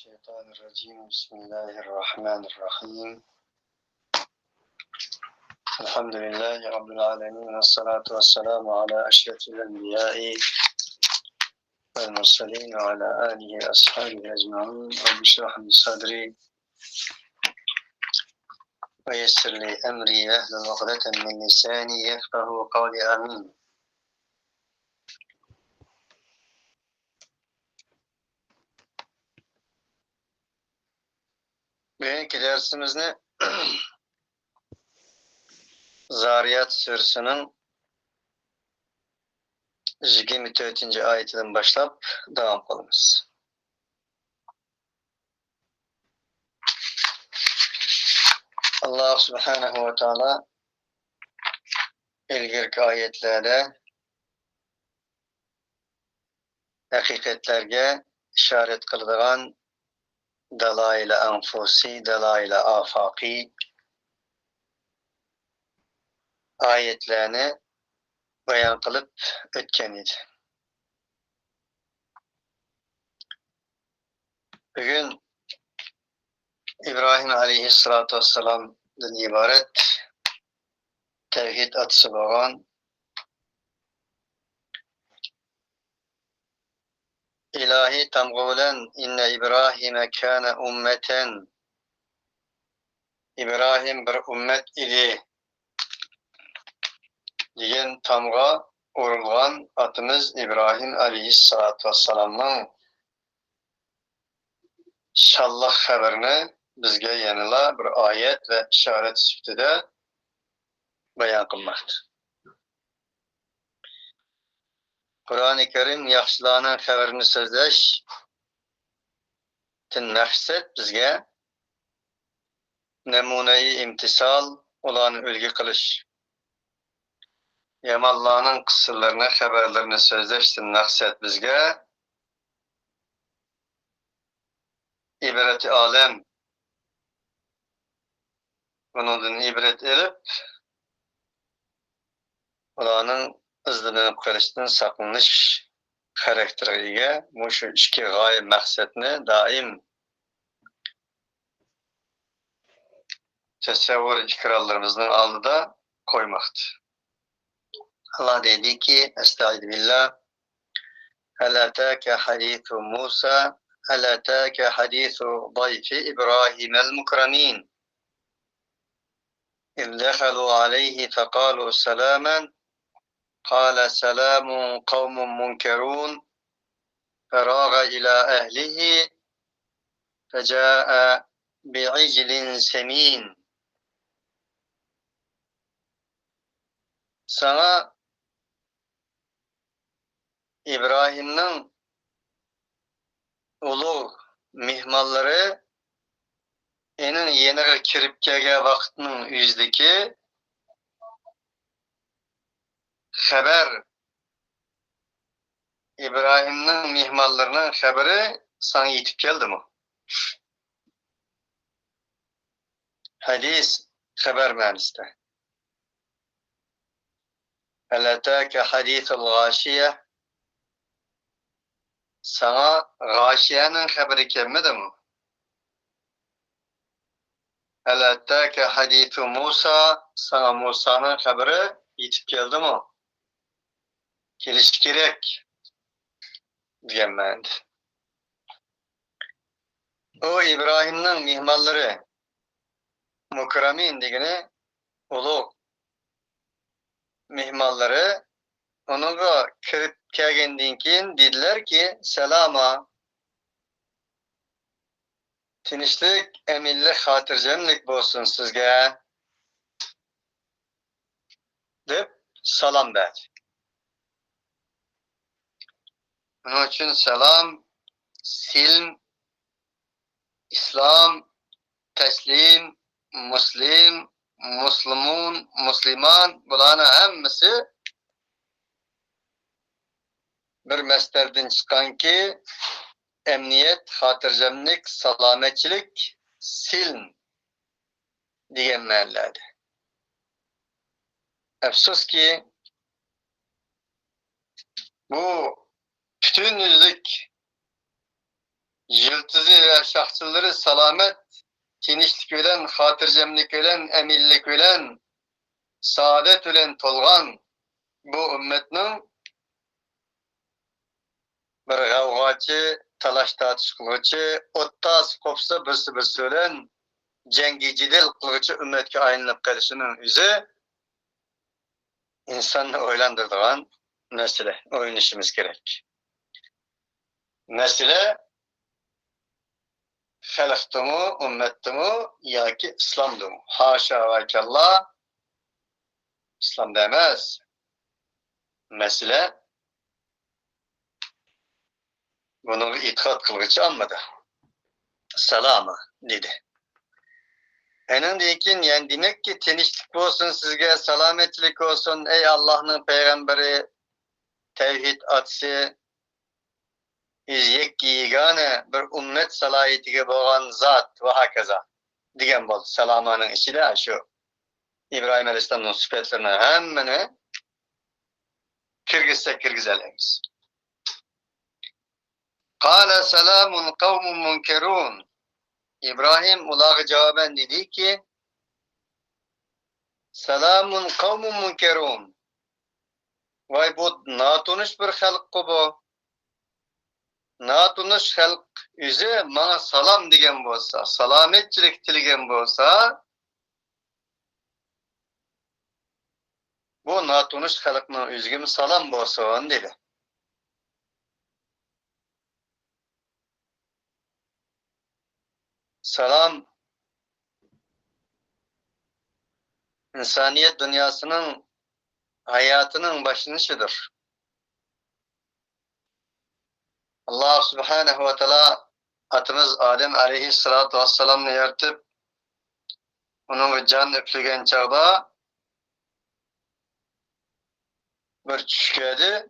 الشيطان الرجيم بسم الله الرحمن الرحيم الحمد لله رب العالمين والصلاة والسلام على أشرف الأنبياء والمرسلين وعلى آله وأصحابه أجمعين رب اشرح لي صدري ويسر لي أمري واحلل عقدة من لساني يفقه قولي آمين. Bugünkü dersimizni Zariyat Suresi'nin 24. ayetinden başlap devam kılımız. Allah Subhanahu ve Teala ilgirki ayetlerde hakikatlerge işaret kıldıran dalail-i anfusi, dalail-i afaki ayetlerini bayan kılıp ötken idi. Bugün İbrahim Aleyhisselatü Vesselam'dan ibaret tevhid atısı olan İlahi tamgulen inne İbrahim'e kâne ummeten, İbrahim bir ümmet idi diyen tamga urulgan atımız İbrahim Aleyhisselatü Vesselam'ın şallah haberini bizge yanıla bir ayet ve işaret süftüde bayan kılmaktır. Kur'an-ı Kerim yaxşılarının haberini sözleş tin maksat bizge nemune-i imtisal ulanı ülgü kılış. Yamallarının kısırlarını, haberlerini sözleştin maksat bizge ibret-i alem bunun ibret edip ulanın ızlanıp kalıştığın saklanış karakteriyle bu şu iki gaye maksatını daim tesavvur ikrarlarımızın aldıda koymaktır. Allah dedi ki Estaizu billah Hel atâke hadîthu Musa Hel atâke hadîthu dayfi İbrahim'el mukramîn İz dehalû aleyhi fekâlû selâmen قال سلام قوم منكرون فراغ إلى أهله فجاء بعجل سمين. Sana İbrahim'in ulu mihmalları enin yeni kirip gelge vaktinin yüzdeki haber İbrahim'in mihmallarının haberi sana yetip geldi mi? Hadis haber manasında. Hel atâke hadîthul gâşiye sana gâşiyenin haberi gelmedi mi? Hel atâke hadîthu Musa sana Musa'nın haberi yetip geldi mi? Geliş gerek diyemmendi. O İbrahim'in mihmalları mukramin digine ulu mihmalları onunla kirip kelgendiğinkin dediler ki selama tinişlik emillik hatırcemlik bolsun sizge deyip salam verdi. Onun için selam, silm, İslam, teslim, muslim, muslimun, musliman bularının hemmisi bir meslerden çıkan ki emniyet, hatırcemlik, salametçilik, silm diyen meallerde. Efsus ki bu bütün yüzlük yıldızı ve şahsılları salamet, tinçlik bilen, hatırcemlik bilen, emillik bilen, saadet bilen tolgan bu ümmetning bir gavgachi, talash tartish qilguvchi, o'ttas qopsa birsi bilan jangi jidal qilguvchi ummatga aylanib qolishining o'zi insonni o'ylantiradigan masala. O'ylashimiz kerak. Masala xalqdimi, ummatdimi yoki islomdimi? Haşa va kalla islomda emas. Masala buni e'tiqod qilguvchi ommada. Salama dedi. Endan keyin yani demek ki tinchlik olsun sizge, selametlik olsun ey Allah'ın peygamberi, tevhid atsı, yekki yegane bir ümmet salayetiga bo'lgan zat ve hakaza degan bo'ldi. Salamanın içinde şu İbrahim Aleyhisselam'ın sıfatlarını hemmini kirgizsek kirgizelemiz. Kâle selamun kavmun munkerun. İbrahim ulağı cevaben dedi ki selamun kavmun munkerun. Vay bu natunuş bir halk bu. Natunuş halk yüzü bana salam degen bolsa, salametçilik tilgen bolsa bu natunuş halkının yüzüge salam bolsun dedi. Salam insaniyet dünyasının hayatının başlanışıdır. Allah subhanehu ve teala atımız Adem aleyhissalatu vesselam'ı yaratıp onun can üflügen çağda bir çüşkedi.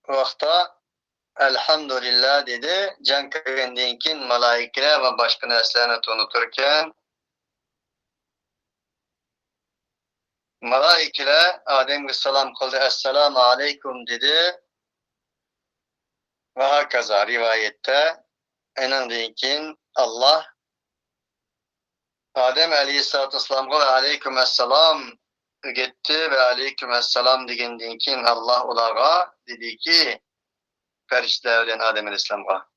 O vakta elhamdülillah dedi. Can kırgenden kin malaikeler ve başka neslerine unuturken malaikeler Adem'e selam kıldı. Esselamu aleyküm dedi. Ve hakaza rivayette enandan kin Allah Adem aleyhissalatu vesselam'a ve aleykümesselam gitti ve aleykümesselam degenden kin Allah ularga dedi ki ferişteler bilen Adem aleyhisselam'a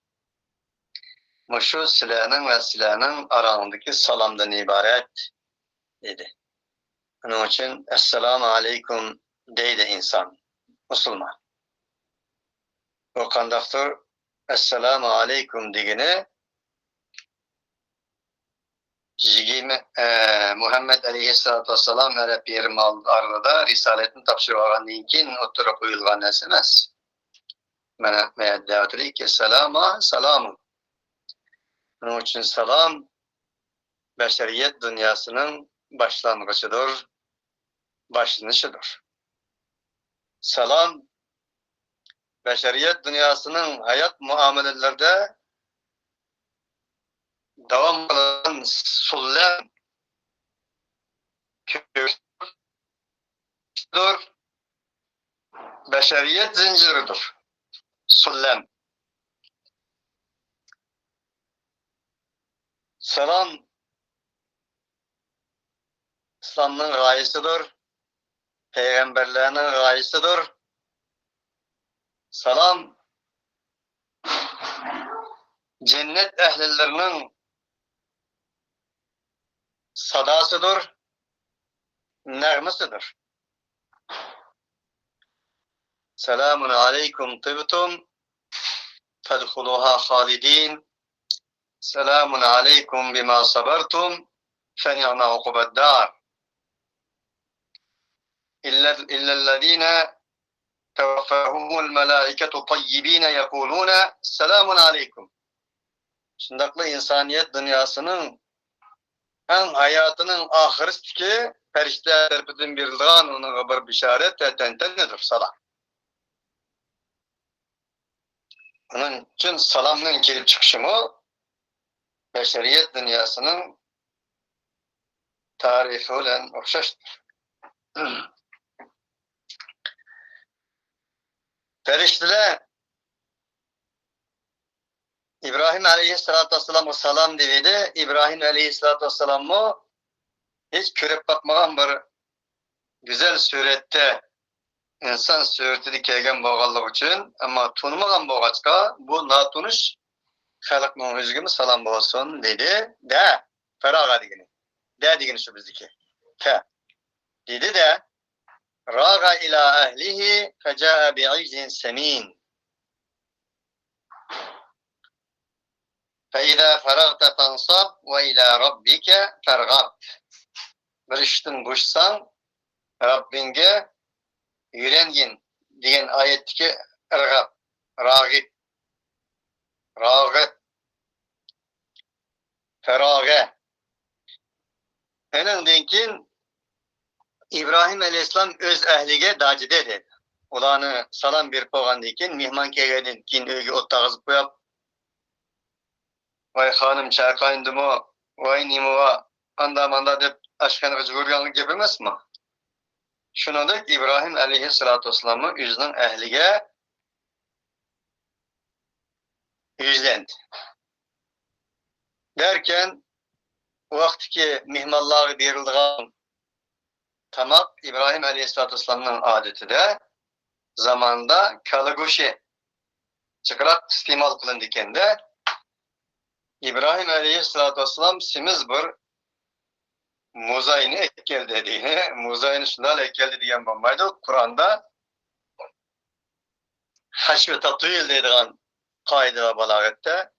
şu sizlerning ve sizlerning arandaki salamdan ibaret dedi. Onun için esselamu aleyküm deydi insan, Müslüman. O kandaktır esselamu aleyküm degeni Muhammed Aleyhisselatü Vesselam ve Peygamber arada risaletini tapşırılan kin oturup uyulgan esemez. Bana davetli ki selama selamun. Onun için selam beşeriyet dünyasının başlangıcıdır, başlanışıdır. Selam beşeriyet dünyasının hayat muamelelerde devam eden sullem köktür, beşeriyet zinciridir. Sullem. Selam İslam'ın gayesidir, peygamberlerinin gayesidir. Selam cennet ehlilerinin sadasıdır, nağmısıdır. Selamun aleyküm tibtum fedhuluha halidin. Selamun aleyküm bima sabartum feni'ma ukubeddar. İllellezine tevaffahumul melâiketu tayyibine yekulûne selamun aleyküm. Şundaklı insaniyet dünyasının en hayatının ahiristiki perişteler tarafından verildiğin onun bir bişaret ve tentenedir salam. Onun için salamın kelip çıkışımı beşeriyet dünyasının tarihi olan okşaştır. Perişteler İbrahim aleyhissalatu vesselam'a salam deydi. İbrahim aleyhissalatu vesselam'ı hiç körüp bakmagan bir güzel surette insan suretini kelgen bolganlygy üçin, ama tanımagan bolgaçka bu natuniş halkның özüge salam bolsun dedi. De faraga degeni. De degeni şu bizdeki. Te. Dedi de raga ila ehlihi feca'a bi'izin semin. فَاِذَا فَرَغْتَ فَانْصَبْ وَاِلَى رَبِّكَ فَرْغَبْ. Bir iştin boşsan Rabbinge yürengin diyen ayetteki ırgab, ragib, ragib, ferage. Enen denkin İbrahim aleyhisselam öz ehlige dacı dedi. Ulanı salam bir koğan dekin, mihman kelgedin kin öge ottağızıp koyap, vay hanım çay kayındı mı, vay nimi va, anda manda dep aşkanıgı jürganlık yapamaz mı? Şunundak İbrahim aleyhissalatu vesselam'ı yüzünün ehlige yüzlendi. Derken vaktiki mihmalları berildiğin tamak İbrahim aleyhissalatu vesselam'ın adeti de zamanda kalaguşi çıkarak istimal kılındıkken de İbrahim aleyhissalatu vesselam simiz bir muzayini ekkel dediğini, muzayini şundan ekkel diyen bombaydı. Kur'an'da haşve tatuyil dediğin kaide ve balagette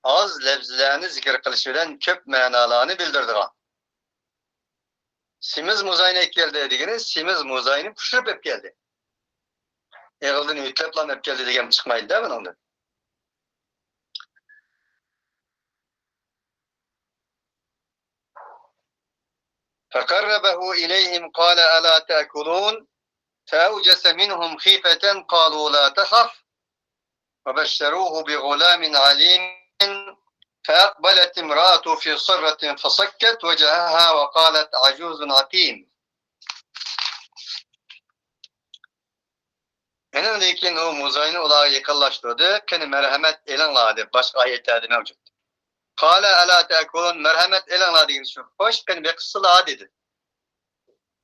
az levzilerini zikir kılışıdan köp manalarını bildirdiğin. Simiz muzayini ekkel dediğini, simiz muzayini puşurup hep geldi. Eğildin ütleplan hep geldi diyen çıkmaydı değil mi ondan? فَقَرَّبَهُ إِلَيْهِمْ قَالَ أَلَا تَأْكُلُونَ فَأَوْجَسَ مِنْهُمْ خِيفَةً قَالُوا لَا تَخَفْ وَبَشَّرُوهُ بِغُلَامٍ عَلِيمٍ فَأَقْبَلَتِ امْرَأَتُهُ فِي صَرَّةٍ فَصَكَّتْ وَجْهَهَا وَقَالَتْ عَجُوزٌ عَقِيمٌ. Enindeyken o muzayini olarak yakınlaştırdı. Kendi merhamet elinladı. Başka ayetlerde mevcut. Kâle alâ te'kulun merhamet elinladı gibi şu. Hoş benim bir kısıla dedi.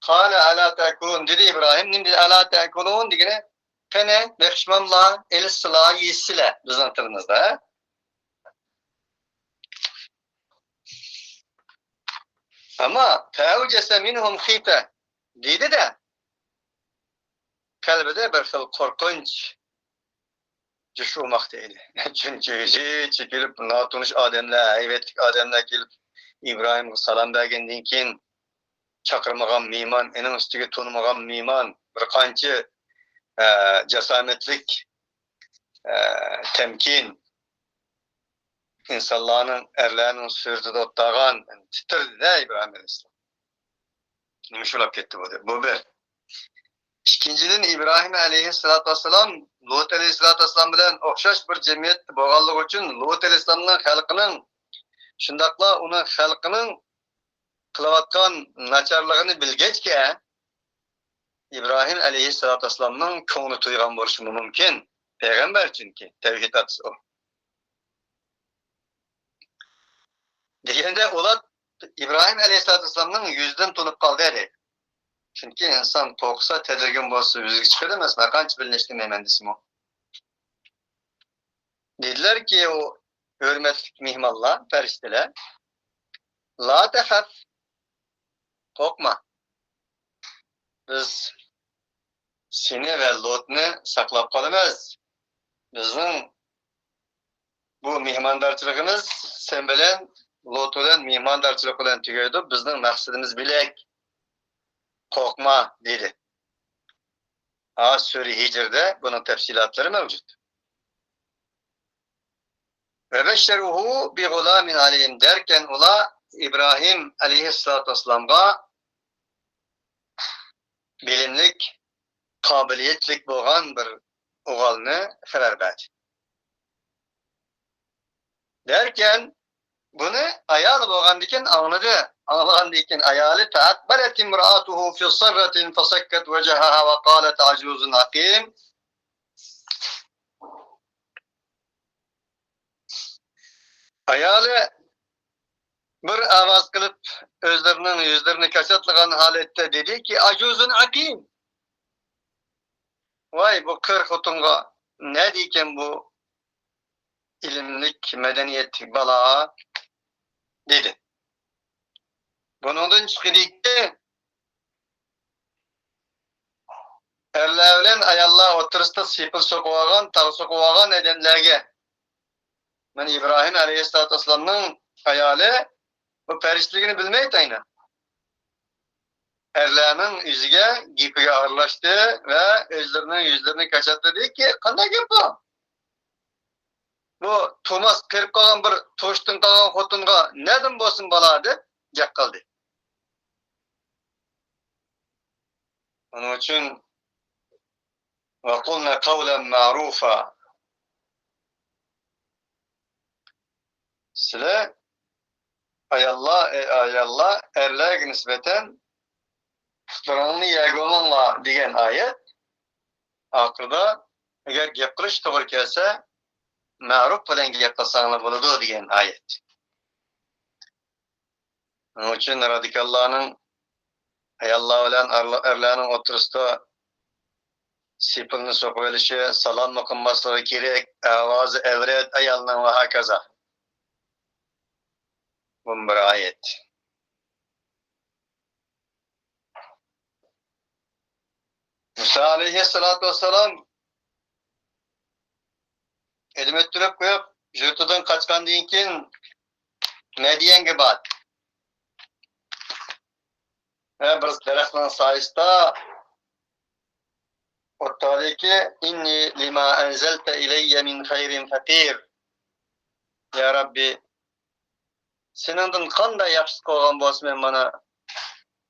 Kâle alâ te'kulun dedi İbrahim. Nimdi alâ te'kulun digine pene bekşmamla el sıla yisile bizim tırımızda. Ama fevcese minhum khife dedi de kalbide bir xil korkunç düşürmektedir. Çünkü çekilip natuniş adamlar, hayvetlik adamlar gelip İbrahim'e salam bergendiğin kin çakırmagan miman, enin üstüge tanımagan miman, bir kançı cesametlik, temkin, insanların, erlerinin sırtı dottağan, titirdi de İbrahim Aleyhisselam. Nimiş olap gitti bu da. Bu bir. İkinciden İbrahim aleyhissalatu vesselam Lut aleyhissalatu vesselam bilen okşaş bir cemiyet boğallık için Lut aleyhisselam'ın halkının şundakla onun halkının kılavatkan naçarlığını bilgeçke İbrahim aleyhissalatu vesselam'ın koğunu tuygan borçu mümkün. Peygamber çünkü tevhid atısı o. Diyende ola İbrahim aleyhissalatu vesselam'ın yüzden tunup kaldı dedi. Çünkü insan korksa tedirgin bolsa yüzü çıkaremez. Nakanç birleşti memendisi o. Dediler ki o hürmetli mihmallar, ferişteler, la tehaf, korkma. Biz seni ve Lut'nu saklap kalamaz. Bizim bu mihmandarçılığımız sen bilen Lut bilen mihmandarçılık bilen tügeydi. Bizim maksadımız bilek. Korkma dedi. Sure-i Hicr'de bunun tefsilatları mevcut. Ve beşşeruhu bi gulamin aleyhim derken ula İbrahim aleyhissalatu vesselam'a bilimlik, kabiliyetlik boğan bir oğalını haber verdi. Derken bunu ayal boğan diken anladı. Anlayan diken ayali ta'atbalet imra'atuhu fi sarratin fasakkat vecahaha ve qalet acuzun akim. Ayali bir avaz kılıp özlerinin yüzlerini kaçatlagan halette dedi ki acuzun akim. Vay bu kır hutunga ne diyken bu ilimlik medeniyet bala dedi. Bunun çıkıdikti erlevlen ayallah oturuşta sipil sokuvagan, tağ sokuvagan edenlerge. Ben İbrahim Aleyhisselatü Vesselam'ın hayali bu periştiliğini bilmeydi aynı. Erlerinin yüzüge gipiye ağırlaştı ve özlerinin yüzlerini kaçattı dedi ki kanday gip bu? Bu Thomas kırıp kalan bir toştun kalan hotunga neden bolsun bala dep jak kaldı. Onun için وَقُلْنَا قَوْلًا مَعْرُوفًا Sile ayallah erlerge nispeten tutlarını yegomanla diyen ayet akırda eğer gep kılış doğru kelse ma'ruf bilen gep kılsanlar buludu diyen ayet. Onun için radikallah'ın ayallah bilen erlerinin oturuşta sipilini sokuvelişi, salam okunmasları gerek, avazı evret ayalının ve hakaza. Bu bir ayet. Musa aleyhissalatu vesselam elim ettirip koyup jürtüden kaçkan deyinkin ne diyen gibi at. Ve bir derefinin sayısta ottali ki inni lima enzelte ileyye min hayrin fakir. Ya Rabbi senindin kanda yapsız koğan bolsun bana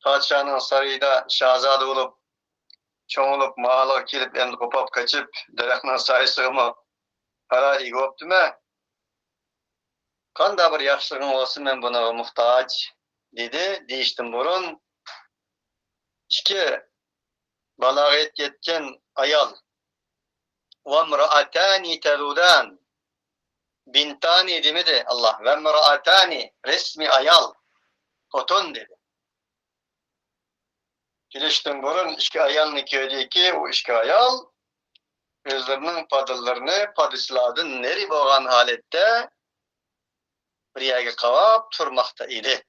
padişahının sarayda şahzade olup çoğulup mağalığa kelip emdi kopap kaçıp derefinin sayısığımı para iyi optime. Kanda bir yapsızın olsun ben buna muhtaç dedi. Değiştim burun. İki balağet yetken ayal. وَمْرَأَتَانِ تَذُودَانِ Bintani demedi Allah. وَمْرَأَتَانِ resmi ayal. Kotun dedi. Giriştim burun iki ayalını köydeki o iki ayal özlerinin padıllarını padisladın neri boğan halette bir yerge kavap turmakta idi.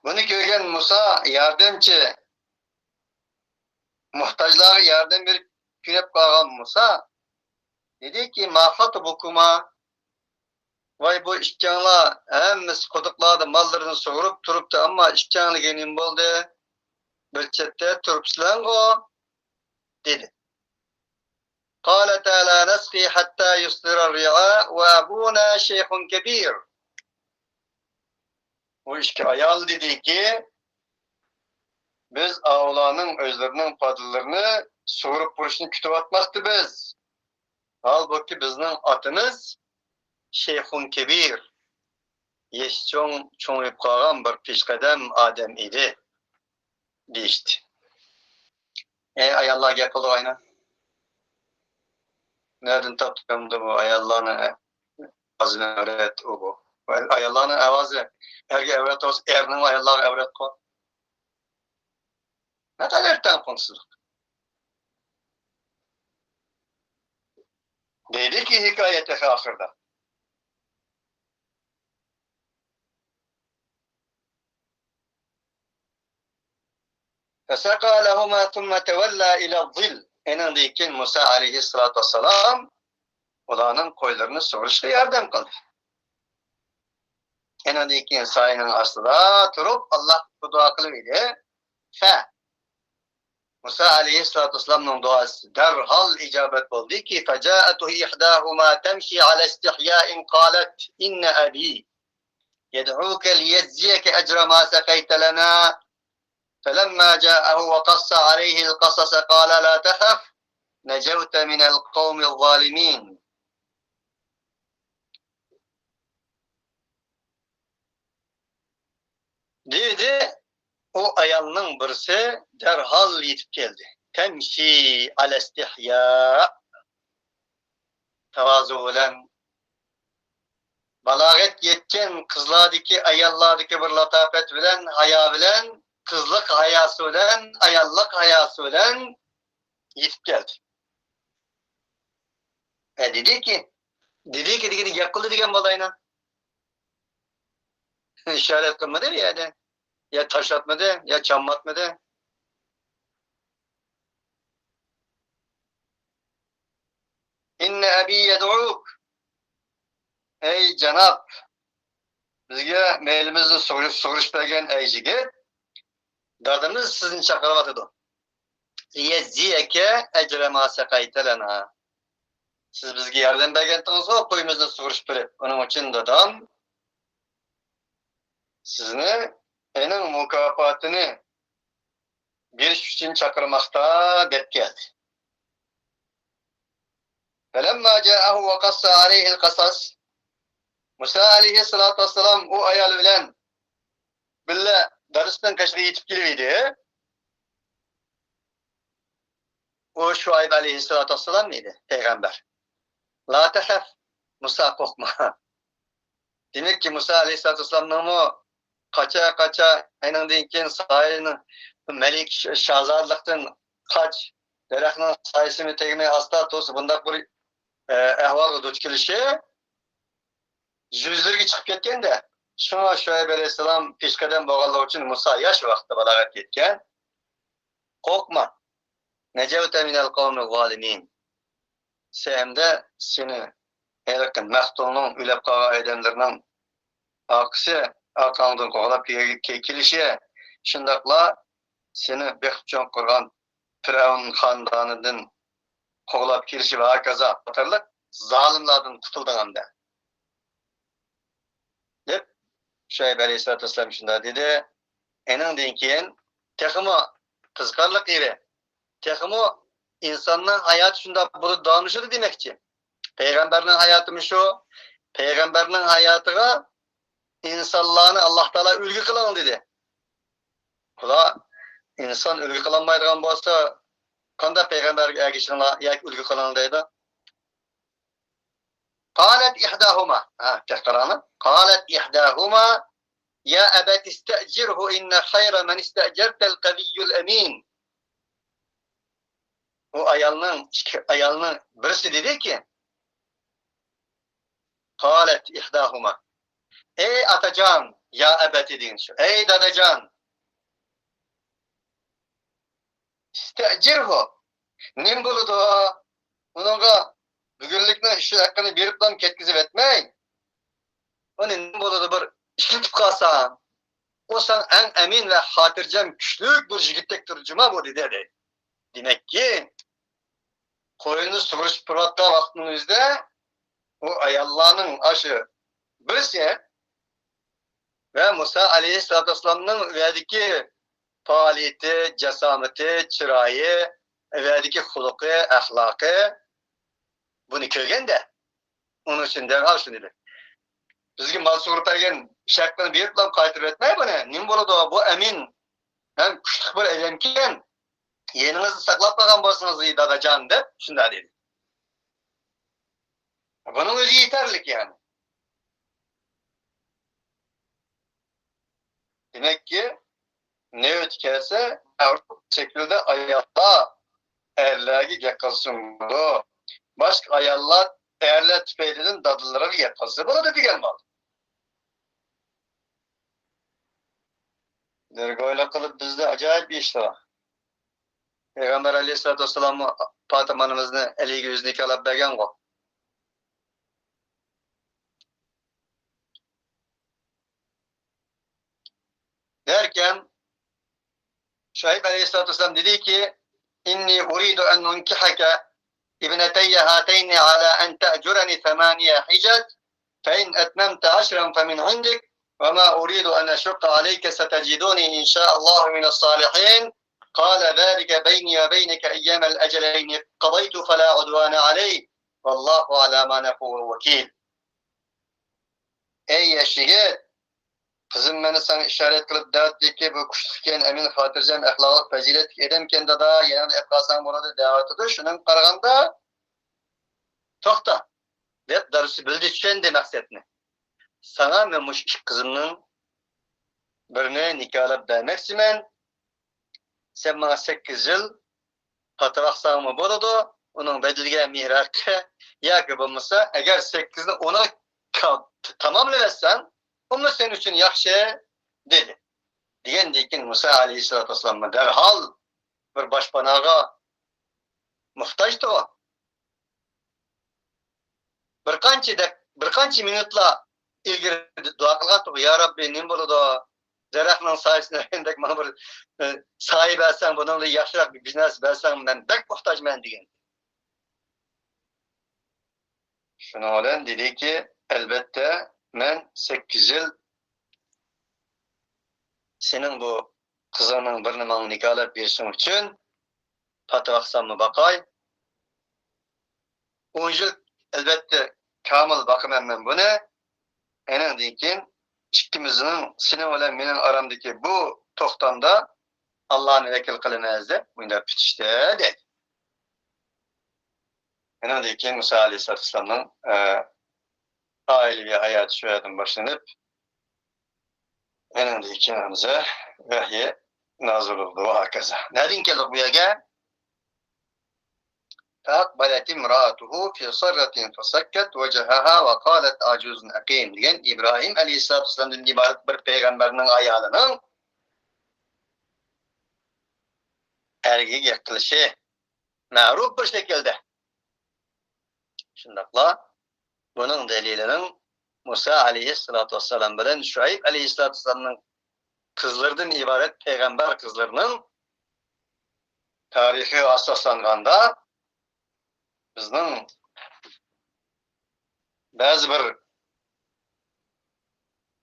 Bunu görgen Musa yardımcı muhtaçlara yardım bir künep kalan Musa dedi ki mahfat bukuma vay bu işkanla hemimiz koduklarda mallarını soğurup turup da ama işkanlı genim oldu bölçette turup silen o dedi. قال تعالى نسقي حتى يصدر الرعاء وأبونا شيخ كبير. Bu iki ayal dedi ki biz ağlanın özlerinin padıllarını soğurup buruşunu kütüp atmaktı biz. Halbuki bizning atımız Şeyhun Kebir. Yeş çoğuyup kalgan bir pişkadem adem idi. Deyişti. Ayallah gel kıldı ayna. Nereden taptım da bu ayallahını azını öğret o bu. Ayallahını avazı erge evret olsun, erinin ayallahı evret koy. Ne kadar erten konusuzluk. Dedi ki hikayete ahırda. فَسَقَى لَهُمَا ثُمَّ تَوَلَّا اِلَى الظِّلِّ Enindeyken Musa aleyhissalatü vesselam olanın koylarını soruştu yardım kıldı. Enindeyken sayının aslında turup Allah bu dua kılıverdi. Musa aleyhissalatü vesselam'ın duası derhal icabet oldu ki فَجَاءَتُهُ إِحْدَاهُمَا تَمْشِي عَلَى اسْتِحْيَاءٍ قَالَتْ إِنَّ أَبِي يَدْعُوكَ لِيَجْزِيَكَ أَجْرَ مَا سَقَيْتَ لَنَا فَلَمَّا جَاءَهُ وَقَصَّ عَلَيْهِ الْقَصَصَ قَالَ لَا تَخَفْ نَجَوْتَ مِنَ الْقَوْمِ الظَّالِمِينَ. Dedi, o ayalının birisi derhal yetip geldi. Temşi alestihya. tavazu bilen balagat yetken kızlardaki, ayallardaki bir latafet bilen, haya bilen, kızlık hayası bilen, ayallık hayası bilen yetip geldi. Dedi ki yakıldı digen balayına. İşaret kılmadı yani. Ya taşlatmadı, ya çamlatmadı. İnne abi yed'uk. Ey Cenab, bizge meylimizni so'rish bergan ey yigit, dardimiz sizni chaqiryapti. Liyezziyeke ecre ma saqayta lana. Siz bizga yordam bergandingiz-ku, qo'yimizni sug'urishib berib. Uning uchun dadam sizni ening mukofotini berish uchun chaqirmoqda deb keldi. Falamma ja'ahu wa qassa alayhi al-qasas. Musa alayhissalatu vassalam o ayol bilan billa darsdan qashga yetib keldi. O Şuayb aleyhissalatu vesselam mıydı? Peygamber. La tehef. Musa korkma. Demek ki Musa aleyhissalatu vesselam'ın o kaça aynen deyken sahilinin melik şahzadlıktan kaç derekinin sayısını tegmeye asla tosu bundak bir ehvalga duç kelişi yüzlerge çıkıp ketken de şuna Şuayb aleyhissalam pişkeden boğallığı için Musa yaş vakti balagat ketken korkma. Necevte minel kavmi zalimin. Sehemde seni erkin mehtulunun ülep kağa edemlerinin akısı arkandan kovalap kelişe şundakla seni bekçon kurgan Firavun handanından kovalap kelişi ve hakaza atarlık zalimlerden tutuldun hamda. Dep Şuayb aleyhissalatu vesselam şunda dedi. Enin denkeyen tekima kızkarlık iri. Tekimo insanın hayatı şunda bunu danışır demekçi. Peygamberin hayatı mı şu? Peygamberin hayatıga insanlarını Allah Teala ülgü kılan dedi. Kula insan ülgü kılanmaydıgan bolsa kanda peygamber ergişine yak ülgü kılan deydi. Qalet ihdahuma. Tekrar Qalet ihdahuma ya ebet istecirhu inne hayra men istecertel kaviyyul emin. O ayalının birisi dedi ki Kalet ihdahuma. Ey atacan ya ebeti deyin şu. Ey dadacan istecirhu. Nim buludu o? Onunla bugünlükle şu hakkını biriplam ketkizip etmeyin. Onun nim buludu bir işletip kalsan. O sen en emin ve hatırcam güçlük bir jigittek turcuma bu dedi. Demek ki koyunu sug'urish pırvatta vaktinizde o ayallarının aşı birisi ve Musa aleyhissalatu vesselam'ın verdiki faaliyeti, cesameti, çırayı, verdiki huluku, ahlakı bunu körgen de onun için derhal şunu dedi. Bizge mal sug'urib bergen şaklını bir bilan qaytirib etmay buni. Nim bo'ladi bu emin hem kuchli bir elimken yeninizni saqlab qolgan bo'lsangiz dadajon deb shunda dedi. Buning o'zi yetarlik yani. Demek ki ne ötkelse şekilde ayakta erlerge yakasın bu. Başka ayarlar erler tüfeğinin dadılları yakası. Buna da bir gelmez. Dergoyla kılıp bizde acayip bir iş var. Peygamber aleyhissalatu vesselam'ı Fatıma'nımızın eli gözünü kalap bergen o. Derken Şuayb aleyhissalatu vesselam dedi ki İnni uridu en nunkihake ibneteyye hateyni ala en te'cureni semaniye hicet fe in etmemte aşren fe min indik ve ma uridu en eşukka aleyke seteciduni inşaallahu mine's-salihin. قال ذلك بيني وبينك أيام الأجلين قضيت فلا عدوان علي والله على ما نقول وكيل. Ey yaşıgit, kızım beni sana işaret kılıp davet ki bu kuşlukken emin hatırcam ahlak fazilet edemken de da yanında efkasan burada davet ediyor. Şunun karaganda tokta. dep darısı bildi düşen de maksatını. Sana ve muş iş kızının birine nikahlap vermekçimen, sen bana 8 yıl patavaksan mı boladı, onun bedeliga mihrakı yoki bo'lmasa, eğer 8'ni ona tamamlayarsan, o senin için yaxşı dedi. Degandek keyin Musa alayhissalatu vassalam derhal bir boshpanaga muhtojdi u. Bir qancha minutlar ilgari duo qilgan, ya Rabbi nim bo'ladi? Daraxtning soyasida mana bir soya bersang, bundan yaxshiroq bir biznes bersang, men bek muhtojman degan. Şuna bilan dediki, elbette men 8 yıl senin bu kızının birini bana nikahlap berishing uchun patavaqsanmi bakay. 10 yıl elbette kamil bakaman men buni. Enandan keyin ikkimizning senin bilan mening aramdagi bu to'xtamda Allah'ını vekil qilamiz deb bunda bitishdi dedi. Enandan keyin Musa alayhissalatu vassalamning ailevi hayatı shu yerdan boshlanib, enandan keyin hamza vahiy nazil bo'ldi va hokazo. Nereden keldik bu yerga? فأقبلت امرأته في صرة فسكت وجهها وقالت عجوز أقيم degan İbrahim Aleyhisselatü Vesselam'dan ibaret bir peygamberinin ayalının erkek kılışı ma'ruf bir şekilde. Şundakla bunun delilinin Musa Aleyhisselatü Vesselam bilen Şuayb Aleyhisselatü Vesselam'ın kızlardan ibaret peygamber kızlarının tarihi asaslanganda bizning ba'zi bir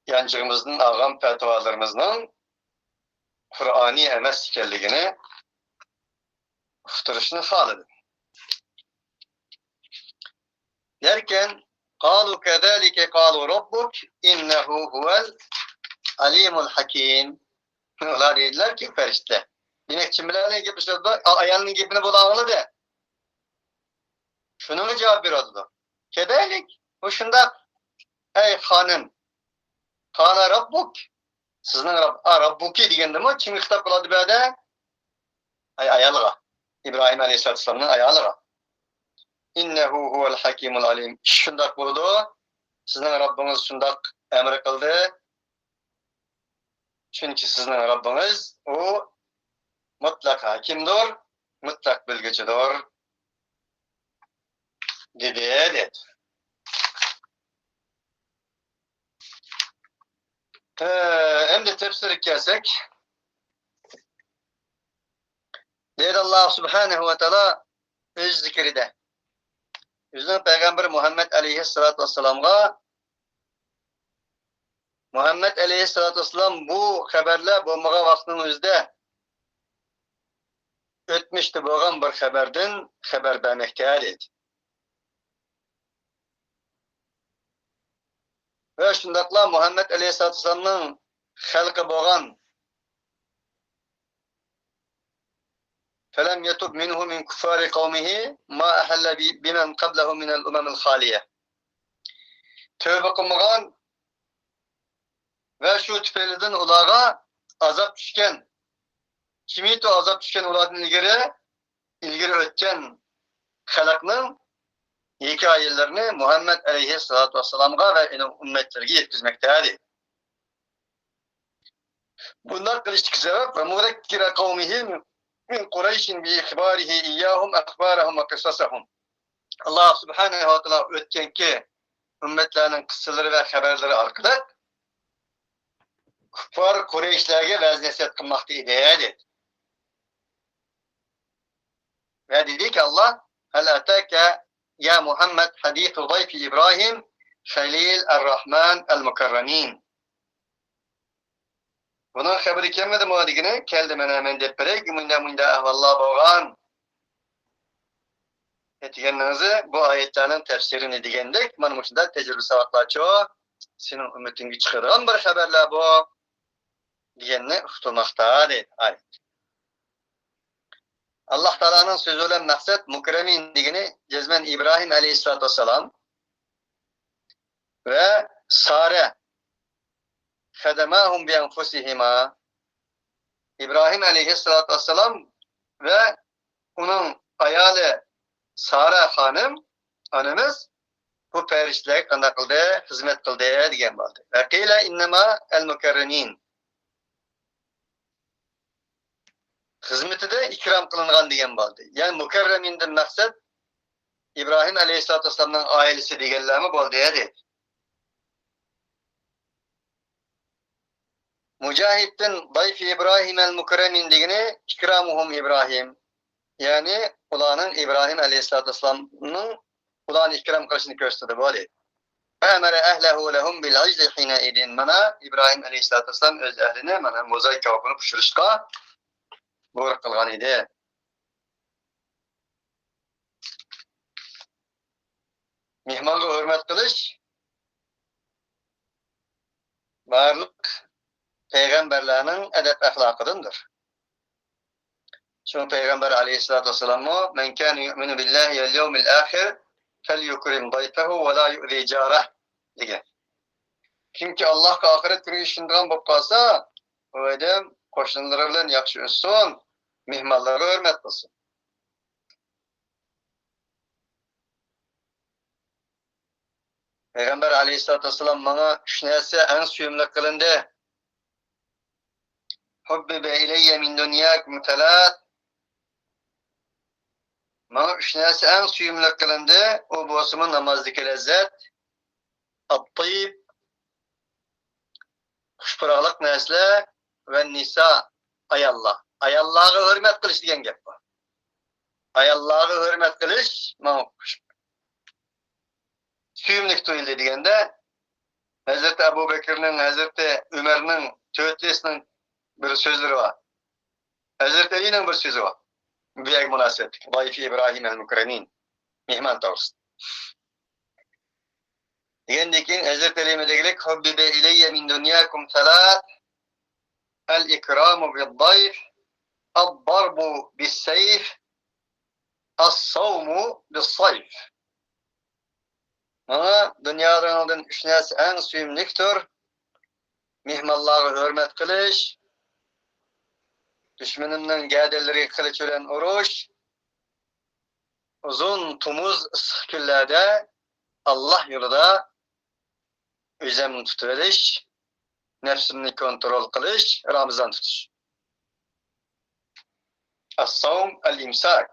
yanchig'imizning ag'am fatvolarımızın Qur'oniy emas ekanligini uqtirishni xohladim. Derken قالوا كذلك قالوا ربك إنه هو العليم الحكيم. Ular dediler ki ferişte. Demek kim bilen gibi sözde ayağının gibini bulanılı. Şunu cevap veriyordu. Kedelik. O şunda ey hanım. Kana Rabbuk. Sizin Rabbuki degende mi? Kim hitap kıladı böyle? Ayalığa. İbrahim Aleyhisselatü Vesselam'ın ayalığa. İnnehu huvel hakimul alim. Şundak buldu. Sizin Rabbiniz şundak emir kıldı. Çünkü sizin Rabbiniz o mutlak hakimdir, mutlak bilgicidir. Dedi. Hem de tefsir kelsek. Deyir Allah Subhanahu ve Teala öz zikride. Bizning Peygamber Muhammed Aleyhisselatü Vesselam'a Muhammed Aleyhisselatü Vesselam bu haberler bo'lmagan vaqtning o'zida o'tmishda bo'lgan bir xabardan xabar bermoqda dedi. Ve shundaqla Muhammed Aleyhisselatü Vesselam'ning xalqi bo'lgan فَلَمْ يَتُبْ مِنْهُ مِنْ كُفَّارِ قَوْمِهِ مَا أَحَلَّ بِمَنْ قَبْلَهُ مِنَ الْأُمَمِ الْخَالِيَةِ. Tövbe kılmagan ve şu tüpeliden ulağa azap düşken, kimi to azap düşken ulardan ilgiri ötken halakның hikayelerini Muhammed Aleyhisselatü Vesselam'a ve ümmetlerine yetkizmektedir. Bunlar kılıştık sebep ve murekkire kavmihim min Kureyş'in bi ihbarihi iyyahum akhbarahum ve kısasahum. Allah Subhanahu ve Teala ötkenki ümmetlerinin kıssaları ve haberleri arkadan kuffar Kureyşlerge vazneset kılmakta ideyadır. Ve dedi ki Allah hel atake ya Muhammed hadithu dayfi İbrahim Halil er-Rahman el-Mukarramin. Bunun haberi kelmedi mi adigini? Keldi men hemen dep berek. Munda ahvallah boğan. Etkeninizi bu ayetlerin tefsirini digendek. Mana şunda tecrübe savaklarçı senin ümmetingi çıkarılan bir haberler bu. Diyenini uqturmakta deydi ayet. Allah Teala'nın sözü olan maksat mukremin digini cezmen İbrahim Aleyhisselatü Vesselam ve Sare fedemâhum bi enfusihima. İbrahim aleyhissalatü vesselam ve onun ayali Sare hanım, anımız bu periştlik qanday qildi, hizmet qildi degan bo'ldi. Ve qila innama el mukarremin. Hizmetide ikram kılıngan degan bo'ldi. Yani mukarremindan maksat İbrahim aleyhissalatü vesselam'ın ailesi deganlarmi bo'ldi dedi. Mücahittin dayfi İbrahim el mukarremin degini ikramuhum İbrahim. Yani ulanın İbrahim aleyhissalatü vesselam'ın ulanı ikram kılışını gösterdi böyle. Emere ehlehu lehum bil icdi hina idin. Mana İbrahim aleyhissalatü vesselam öz ehline mana mozaik kavukunu pişirişka buyruq kılgan idi. Mihmanga hürmet kılış barlık peygamberlerinin edep ahlakıdındır. Çünkü Peygamber aleyhissalatü vesselam men kâne yu'minu billahi vel yevmil âhir felyukrim dayfehu ve la yu'zi careh degan. Kimki Allah'a ahiret günü işindiğen bop kalsa o adam qo'shnilar bilan yaxshi o'tsin, mehmonlarga hurmat qilsin. Peygamber aleyhissalatü vesselam bana üç narsa en suyumli kılındı. Hubbibe ileyye min dunyakum telat. Bana üç narsa en suyumli kılındı. O bozumun namazdaki lezzet, at-tayyib, xushpıraklık nesle ve nisa ayallah. Ayallah'a hürmet kılış degan gap var. Ayallah'a hürmet kılış bana suyumlik tuyuldu degende Hazreti Ebu Bekir'nin, Hazreti Ömer'nin, Töğütlesi'nin bir sözleri var. Hazreti Ali'nin bir sözü var. Büyük münasebetlik. Dayfi İbrahim el-Mukremin. Mihman tavırsı. Digendekin Hazreti Ali'ye degilik Hubbibe ileyye min dunyakum telat el-ikramu bil-dayf el-darbu bis-seyf el-savmu bis-sayf. Bana dünyadan üç narsa en suyumliktir. Mehmonlarga hürmet kılış, düşmanının gədələri kılıç ölen oruç, uzun tumuz ısık günlerde Allah yolunda özem tutuveriş, nefsini kontrol kılış, Ramazan tutuş. As-savm el-imsak.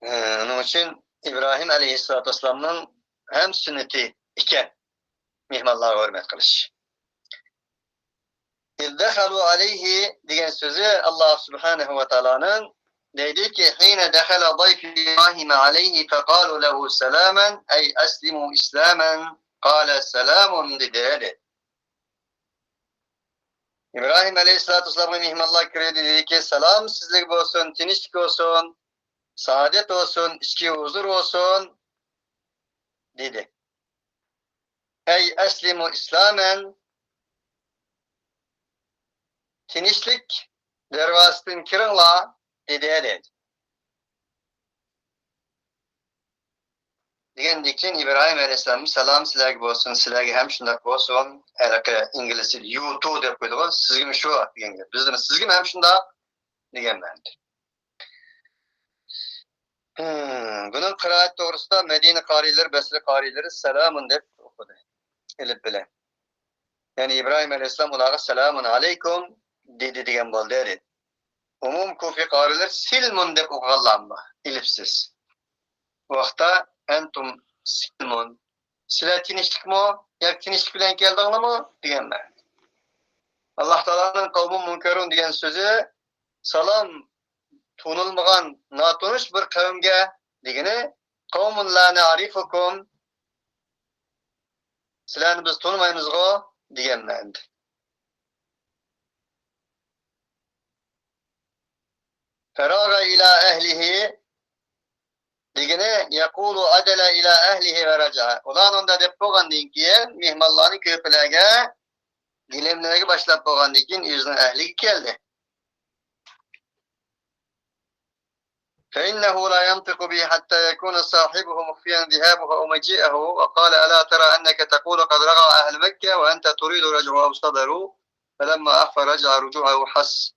Onun için İbrahim aleyhissalatü vesselam'ın hem sünneti iken mehmonlarga hürmet kılış. İzdekhalu aleyhi degan sözü Allah subhanahu ve ta'ala'nın dedi ki hine dekhala dayfi İbrahim aleyhi fekalu lehu selamen ey eslimu islamen kâle selamun dedi. İbrahim aleyhissalatü vesselam'ın mehmonlar kirdi dedi ki selam sizlik olsun, tinçlik olsun, saadet olsun, içki huzur olsun dedi. Ey eslimu islamen tinçlik dervastin kirinla dedi. Degendikçe İbrahim aleyhisselam selam sizlerge olsun, sizlerge hem şundak olsun, herhalde İngilizce you too dep koydu. Sizge mi şu degen. Bizde sizge mi hem şundak degen bendi. Bunun kıraat doğrusu da Medine karileri, Besre karileri selamun dep okudu. Elip bile. Yani İbrahim aleyhisselam onlara selamun aleyküm dedi degen boldu dedi. Umum kufi kariler silmun dep okuganlarma, elipsiz. Bu vakta entum silmun. Sile tinişlik mi? Ya tinişlik bilen geldiğine mi? Degen ben. Allah Teala'nın kavmun münkerun degen sözü salam tunulmagan natunuş bir kavimge degeni kavmun la na'rifukum sizlarni biz tanımayımızgo degen ma'noda. Faraga ila ehlihi degeni yaqulu adala ila ehlihi ve raja'a. Ulan onda dep bolgandan keyin mehmonlarni köplarga gilemlerge başlap bolgandan keyin özünün ehliga keldi. فإنه لا ينطق به حتى يكون صاحبه مخفيا ذهابه أو مجيئه وقال ألا ترى أنك تقول قد رجع أهل مكة وأنت تريد رجعه أو صدره فلما أخفى رجع رجوعه حس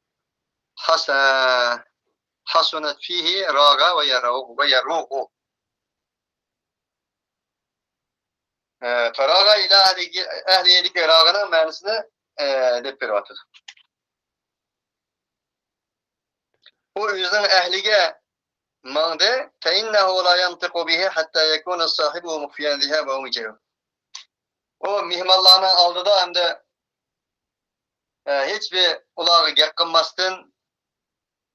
حسنت فيه راغ ويروق فراغ إلى أهل يدك راغنا معنısını dep berýär. O yüzden ehlige mağde feinnehu la yantiqu bihi hatta yekuna sahibu mukhfiyan zihab ve mujib. O mihmallarını aldıda hem de hiçbir ulağı gep kılmasın.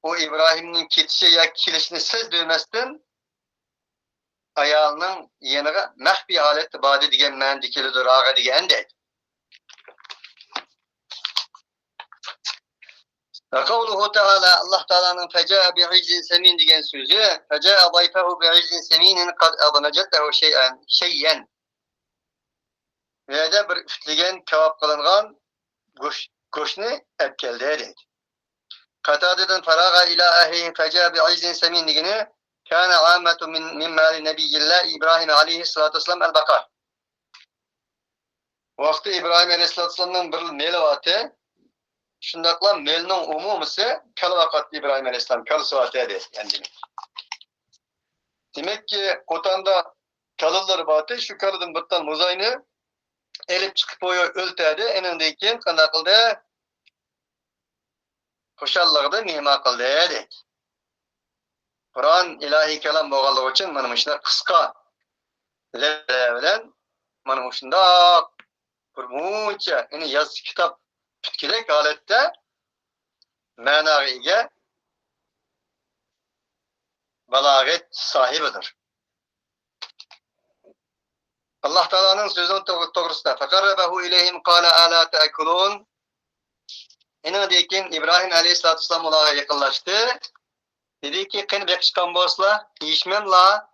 O İbrahim'in ketişi ya kilişini siz dövmezsin. Ayağının yanıga mahbi halet badi digen men dikilidir ağa digen de. Ve kavluhu Teala Allah Teala'nın feca'a bi'izin semin diyen sözü feca'a dayfehu bi'izin seminin kad adınacettehu şeyyen ve de bir üftlegen kebap kılıngan goşni epkelde edek. Katadeden faraga ila ehlihi feca'a bi'izin semin digini kâne âmetu min mâli nebiyyillah İbrahim aleyhissalatu vesselam el-bakar. Vakti İbrahim aleyhissalatu vesselam'ın bir meli vatı şundakla melinin umumisi kal vakat İbrahim aleyhisselam kal sıvatı yani demek ki kotanda kalılları batı şu kalıdın bıttan muzayını elip çıkıp oyu öltedi enindeyken kana kıldı hoşallığıda mihma kıldı dedi. Kur'an ilahi kelam boğalığı için benim işler kıska bilen benim işinde kurmunca yani yaz kitap Türkiye'deki alette menâige balaget sahibidir. Allah Teala'nın sözünün doğrusunda فَقَرَّبَهُ اِلَيْهِمْ قَالَ أَلَا تَأْكُلُونَ İnadiyken İbrahim Aleyhisselatü Vesselam olarak yakınlaştı. Dedi ki, "Kın bekşikan bosla, yiyişmem la,"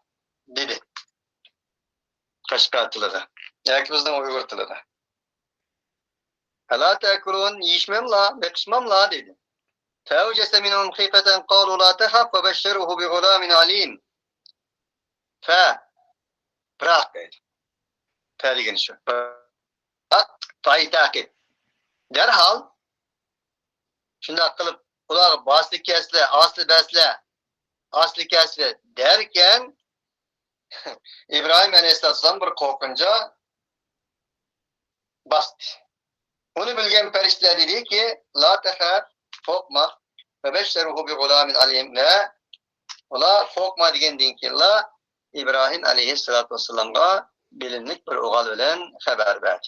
dedi. Kaşkartıları. Yani bizden Uygurtıları. "Ela tekulun yiyişmem la, bekşmem la," dedi. "Fevcese minhum khifeten qalu la tehaf ve beşşeruhu bi gulamin alim." Bırak dedi. Terliğini şu. Tayi takip. Derhal şimdi akılıp kulağı baslı kesle, aslı kesle derken İbrahim Aleyhisselam bir korkunca bastı. Onu bilgen perişteler dedi ki la tehaf, korkma ve beşşeruhu bi gulamin alim ve ola korkma digendin ki la İbrahim Aleyhisselatü Vesselam'a bilinlik bir oğal bilen haber verdi.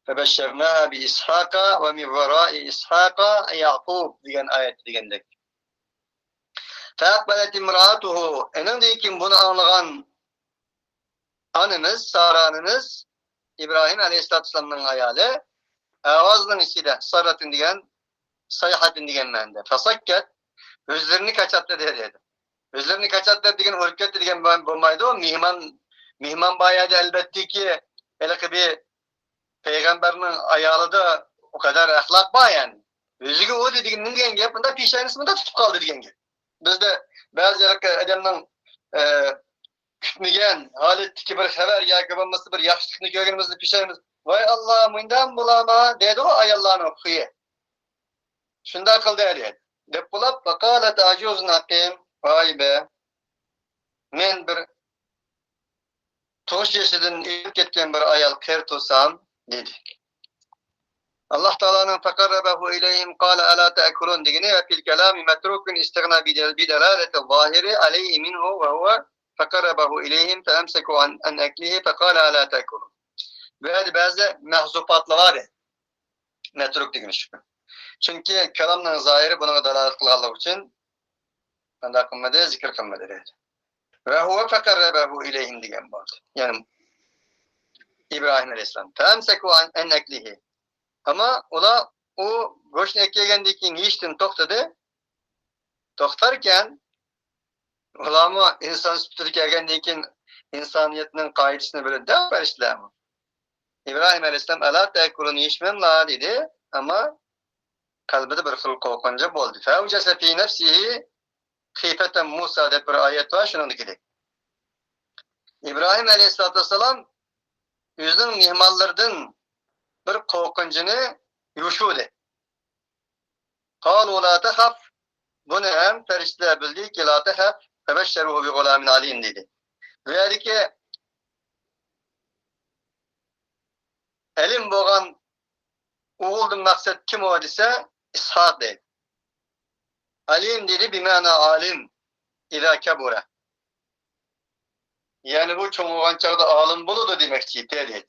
Febeşşernâhâ bi İshâka ve min verâi İshâka Ya'kûb diyen ayet digendek. Feakbelet imrâtuhu enindeyken bunu anlayan anımız, Sara'nınız İbrahim Aleyhisselatü Vesselam'ın hayali avazının içinde sarratın diyen sayhatin diyen mende. Fasakket özlerini kaçattı dedi. Özlerini kaçattı diyen hırket diyen bulmaydı o mihman bayağı da elbette ki hele bir peygamberin ayalı da o kadar ahlak var yani. Özüge o dediğinin diyen yapında pişaynısını da tutup kaldı diyen gibi. Bizde bazı adamın kütmegen haletdeki bir haber ya gıbınması bir yaxşılıkını görgenimizde pişaynımız vay Allah mından bulama dedi o ayallarını okuyor. Şunda kıldı dedi. Depulap vakalet acuzun hakim vay be men bir toş yaşadın ilk ketken bir ayal kertusam dedi. Allah Teala'nın fekarrebehu ileyhim kâle alâ te'ekulun digini ve fil kelâmi metrukun istigna bidelâleti zâhiri aleyhi minhu ve huve fekarrebehu ileyhim feemseku an eklihi fekâle alâ te'ekulun. Böyle bazı mehzufatlı var ya metruk digini şu. Çünkü kelamın zahiri buna dalalet kılalım için ben de kılmadı, zikir kılmadı dedi. Ve huve fekarrebehu ileyhim digen vardı. Yani İbrahim Aleyhisselam. Feemseku an eklihi. Ama ola o goşun ekleyendikin yiyiştin toktadı. Toktarken ulama insan süpürürken insaniyetinin kaidesini böyle devam veriştiler mi? İbrahim Aleyhisselam ala tekulun yiyişmem la dedi ama kalbide bir hıl korkunca oldu. Fevcese fi nefsihi Hifeten Musa deb bir ayet var, şununkidir. İbrahim Aleyhisselatü Vesselam yüzün mihmallardan bir korkuncunu yuşudu. Kalu la tehaf, bunu hem ferişteler bildi ki la tehaf, febeşşeruhu bi gulamin alim dedi. Dedi ki elim boğan oğuldun maksat kim o dese İshak dedi. Alim dedi bimana alim ila kebura. Yani bu çoğun olan çağda alim buludu demekçi dedi.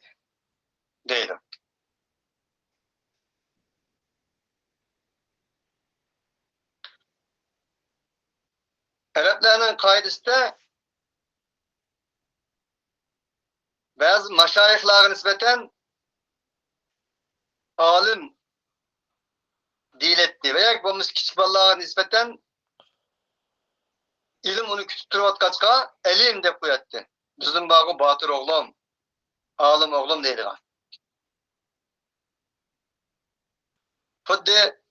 Değilim. Arapların kaidesinde bazı maşayihlara nispeten alim diletti veya bu küçük ballara nispeten ilim onu küçültürüp kaçka elim de koyattı. Bizim bağı batır oğlum, alim oğlum deydi. Fıddi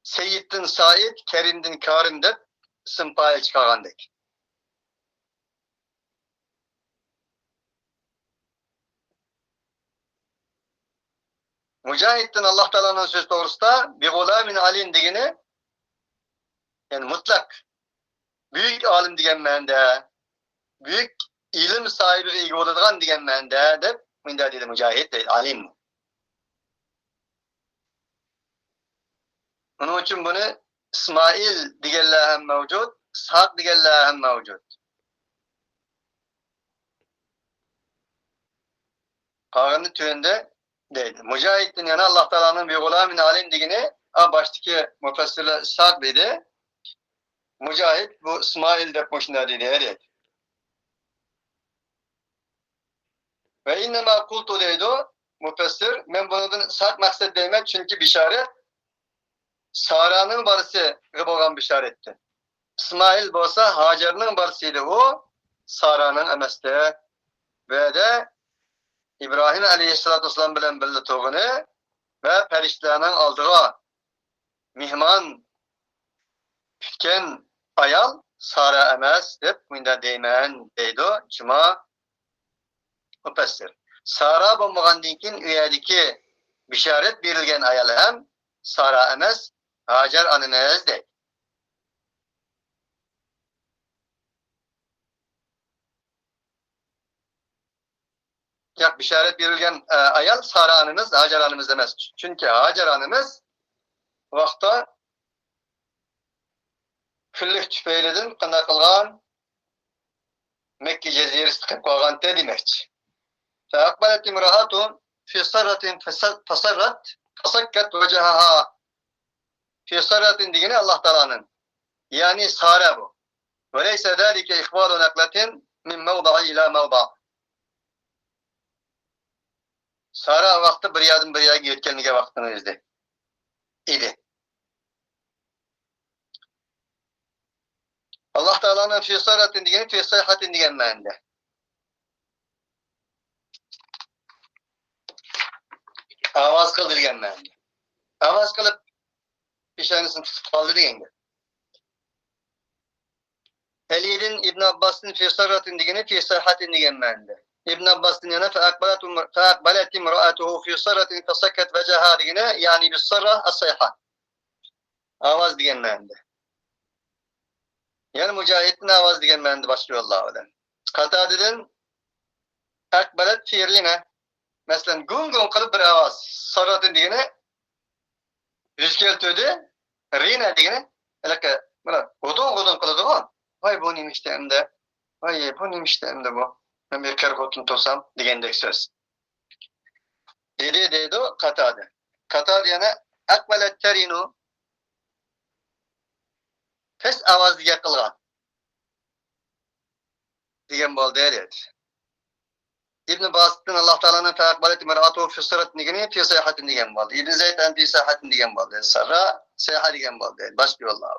Seyyid'in Said, Kerim'din Karim de sımpaya çıkarandık. Mücahit'in Allah Teala'nın söz doğrusu da bir gulamin alim digini yani mutlak büyük alim digen mende, büyük ilim sahibi ilgi oladigan digen mende deb munda dedi Mücahit deydi alim. Onun için bunu İsmail digenler hem mevcut, İshak digenler hem mevcut. Kağını tüyünde deydi. Mücahit'in yana Allah Teala'nın bir gulamin alim digini baştaki müfessirler İshak dedi. Mücahit bu İsmail de boşuna dedi. Ve innema kultu deydi müfessir. Ben bunun İshak maksat demek çünkü bişaret Sara'nın barısı olan bişaretti. İsmail bolsa Hacer'nin barısıydı o. Sara'nın emeste. Ve de İbrahim Aleyhisselatü Vesselam bilen birlikte toğunu ve periştelerin aldığı mihman tütken ayal Sara emas deb bunda deymen deydi cuma müfessir. Sara bo'lmagandan keyin uyadagi bisharet berilgan ayal ham Sara emas, Hacer anamız deydi. Ya bisharet berilgan ayal Sara anamız, Hacer anamız emas. Çünkü Hacer anamız vaqtda Küllik tüpeylidin qanday qilgan Mekke jazirasida qilib qolganda demakchi. Faqbalat imra'atun fi sarratin fasarrat fasakkat wajhaha fi sarratin degani Alloh taolaning. Ya'ni Sara bu. Ve leysa zalika ikhbaru naqlatin min mawda'i ila mawda'. Sara vaqti bir yerdan bir yerga yetganliga vaqtini idi. Allah Teala'nın fi saratin degeni fi sayhatin degen ma'noda. Ovoz qildi degan ma'noda. Ovoz qilib peshanasini tutib qoldi deganga. Ali'nin İbn Abbas'ın fi saratin degeni fi sayhatin degen ma'noda. İbn Abbas'ın yana fa'aqbalat imra'atuhu fi saratin fasakat wajhaha degeni yani bis sarra as-sayha. Ovoz degan ma'noda. Yani Mücahit'in avaz degan ma'noda başlıyorlar. Qatada'dan akbalat fi'line mesela gung qilib bir ovoz saratın degani yuz keltirdi. Rina degani alaka mana g'udun qiladi-ku. Voy bu nima ishda endi? Voy bu nima ishda endi bu? Men bir karxotun to'sam degandek so'z. Dedi Qatada. Qatada yana akbalat tarinu pes ovoz degan qilgan. Degan bo'ldi dedi. İbn Basit'in Allah Teala'nın fa'aqbalat imra'atu fi siratin degani fi sayhatin degan bo'ldi. İbn Zayd'dan fi sayhatin degan bo'ldi. Sarra sayha degan bo'ldi. Başlıyorlar.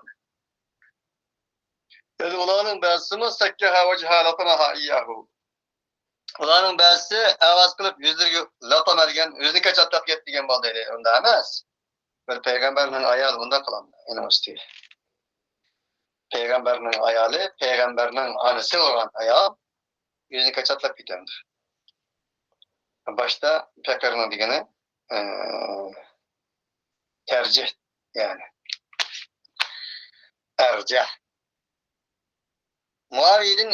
Yani ulanın bazısını sakkaha vajha latamaha iyyahu. Ulanın bazısı ovoz qilib yuzlariga latama degan, o'zini kachatlab ketdi degan bo'ldi dedi. Unda emas. Bir payg'ambarning ayoli unda qiladi. Uni ustiga. Peygamberinin ayalı, peygamberinin anısı olan ayağı yüzünü kaçatlap gidendi. Başta Peker'in digeni tercih yani erceh. Muaviye'nin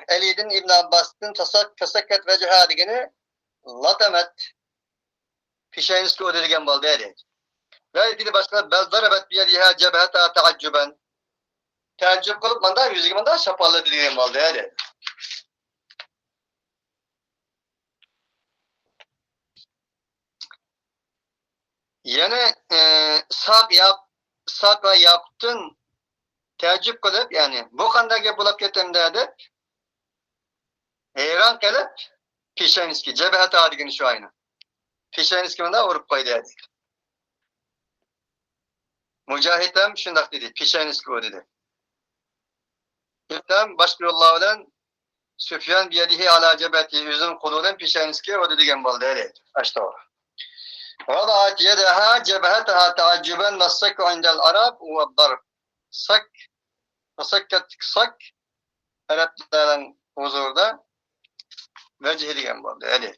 Eli'din İbn Abbas'ın tasakkat ve cihadigini latamet pişeyniski o dedigen bal değil. Ve bir başka beldarabet bir yediha cebheta taaccüben. Teaccüp kılıp manda yüzüge manda şapalı dedigen bal değil. Yani sak ve yaptın teaccüp kılıp yani bu kandaki bulup getemde de heyran kalıp pişeyniski cebheta digini şu aynı. Pişeyniski manda vurup koydu dedi. Mücahitem şundak dedi. Pişeyniski o dedi. İlkten başka yollar bilen Süfyan biyedihi ala cebeti yüzün kulunun pişeyniski o dedigen bal değil. Açtı o. Vadaat yedeha cebhetaha taaccüben nassak indel Arab ve darb. Sak Arapların huzurda vecih digen bal değil.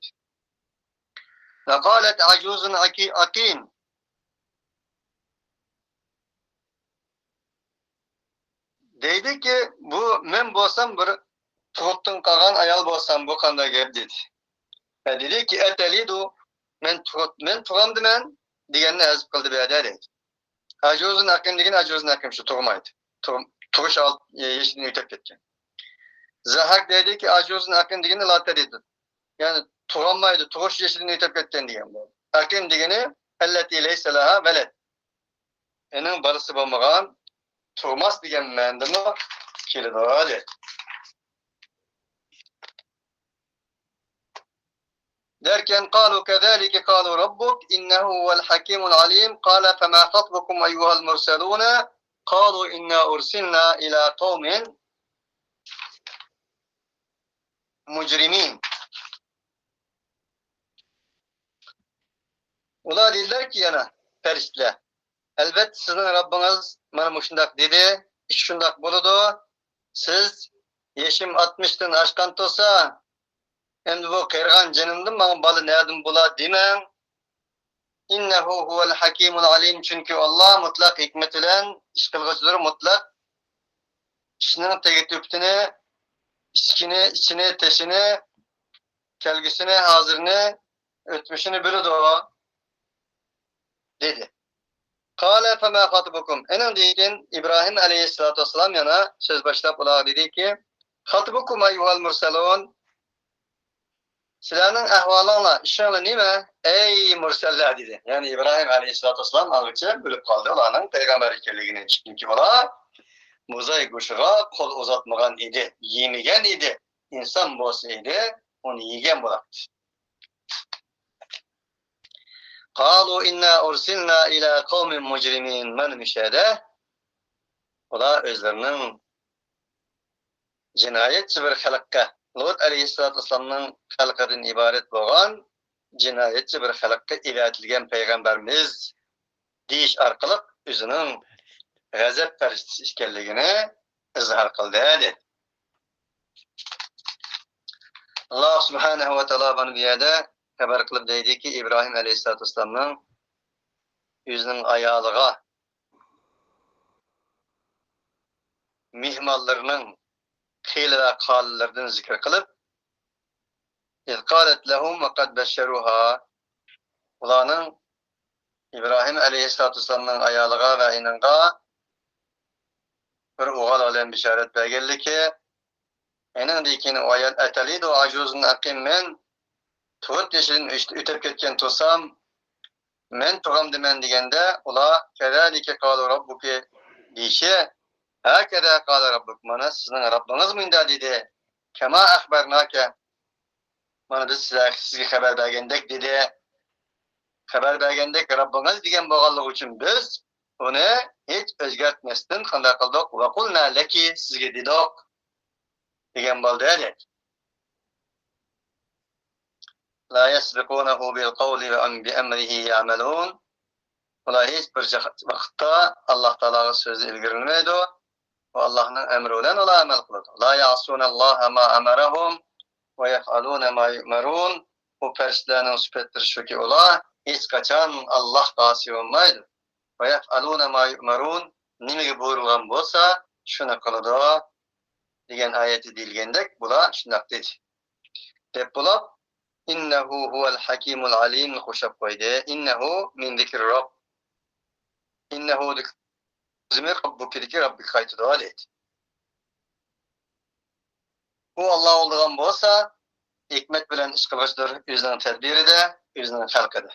Ve kâlet acuzun akim. Deydi ki bu men bolsam bir tuğuttun kalan ayal bolsam bu kanda gel dedi. Ve dedi ki etelidu men tuğamdı men digenini ezip kıldı bir dedi. Acuzun hakim degen acuzun hakim şu tuğmaydı. Tuğuş alt yeşilini ütep ketken. Zahak dedi ki acuzun hakim degeni latte dedi. Yani tuğammaydı tuğuş yeşilini ütep ketken diyen bu. Hakim degeni elleti leyse laha veled. Enin barısı bulmağan tuğmaz digen mendimi kelidi o dedi. Derken قالوا كذلك قالوا ربك إنه هو الحكيم العليم قال فما خطبكم أيها المرسلون قالوا إنا أرسلنا إلى قوم مجرمين. Ular dediler ki yana periştler. Elbet sizin Rabbiniz bana şundak dedi, iş şundak buludu. Siz yeşim 60'tın aşkan olsa hem de bu kırgan canımdım bana balı nereden bula demem. İnnehu huvel hakimul alim çünkü Allah mutlak hikmet ile iş kılgıcıdır mutlak. İşinin teki tüptünü, içini, teşini, kelgisini, hazırını, ötmüşünü bürüdü o. Dedi. Kâle femâ hatbukum. Enin deyikin İbrahim aleyhissalatu vesselam yana söz başlayıp olarak dedi ki hatbukum eyyuhal mursalun. Sizlerin ahvalınla, işinle nime? Ey murseller dedi. Yani İbrahim aleyhissalatu vesselam ağıtça bölüp kaldı. Olanın peygamber hikayeliğine çıktı ki ola muzay kuşuğa kol uzatmagan idi. Yemigen idi. İnsan bolsaydı onu yiyen bulaktı. Kalu inna ursilna ila kavmin mujrimin men müşede. O da özlerinin cinayetçi bir halakka. Lut aleyhissalatu vesselam'ın halkadan ibaret olan cinayetçi bir halakka ilatilgen peygamberimiz deyiş arkalık özünün gazap periştisi işkelligini izhar kıldı dedi. Allah subhanahu ve teala bana bir yerde haber kılıp deydi ki İbrahim aleyhissalatu vesselam'ın yüzünün ayağılığa mihmallarının khil ve kâlilerden zikir kılıp اِذْ قَالَتْ لَهُمْ وَقَدْ بَشَّرُوهَا Ulanın İbrahim aleyhissalatu vesselam'ın ayağılığa ve inanğa bir uğal alem bişaret belgeldi ki enin dikini o ayet etelidu acuzun akim men tuğut yeşilin ütep ketken tutsam men tuğam demen degende ula kezalike kalu rabbuki dişi hakeda kalu rabbuk mana sizin Rabbiniz mıydı dedi kema ahbernake mana biz sizge haber bergendek dedi haber bergendek Rabbiniz degen boğallık için biz onu hiç özgertmesden kanda kıldık ve kulna leki sizge dedik degen baldı dedi. La yesbikunahu bil kavli ve bi emrihi ya'melun. Ola hiç bir vakitte Allah Teala'nın sözü ilgilenmeydi. Allah'ın emri olan ola amel kıldı. La ya'sunallaha ma amarahum ve yef'alune ma yu'merun. Bu perişlerin süpetleri şu ki ola hiç kaçan Allah qasi olmaydı. Ve yef'alune ma yu'merun. Nimegi buyurulgan bolsa şunu kılıdı degan ayeti dilgendek bula şundak dedi. Dep bulap innehu huvel hakimul alim qo'shib qo'ydi. Innehu min zikri robb. Innehu zimir Rabbukidiki Rabbik qaytidi deydi. Bu Allah olduğun bolsa hikmet bilen iş kılıştır, özünün tedbiri de, özünün halkı da.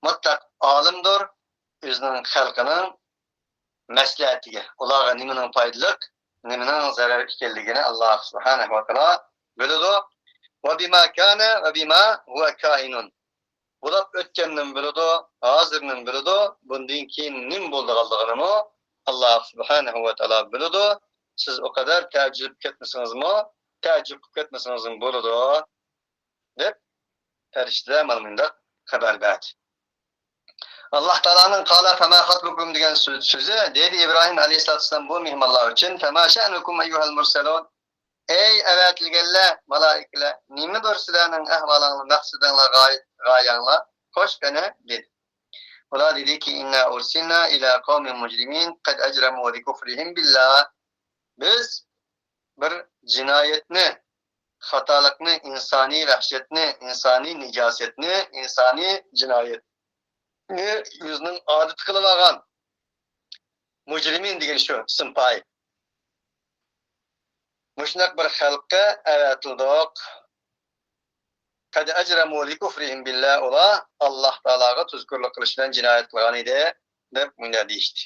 Mutlak alimdir, özünün halkının məsləhətiga, onlara nimenin faydalık, nimenin zarar ekanligini Allah subhanahu wa ta'ala biladi. Ve bima kana ve bima huwa kainun. Bulap ötkennin biladi, hazırının biladi, bundan keyin nim bolduğanlığını Allah subhanahu wa ta'ala biladi. Siz o kadar tecrübe etmesiniz mi? Tecrübe etmesiniz mi buladi? Dep perişteler malımında haber verdi. Allah Teala'nın kâle femâ hatbukum degan sözü dedi İbrahim Aleyhisselam bu mihmallar için femâ şe'nukum eyyuhel murselun. Ey evetilgeller, malaikeler, nimedir sizlerinin ehvalınla, maksadınla, gayanla, hoş beni dedi. Ola dedi ki inna ursilna ila kavmin mujrimin kad ecremu li kufrihim billah. Biz bir cinayetni, hatalıkni, insani vahşetni, insani nicasetni, insani cinayetni yüzünün adet kılıvagan mujrimin degan şu simpay. Muşnak bir halka evetildik. Kad ecremu li kufrihim billah ola Allah Teala'ga tuzkurluk kılıç bilen cinayet kılgan idi dep munda deyişti.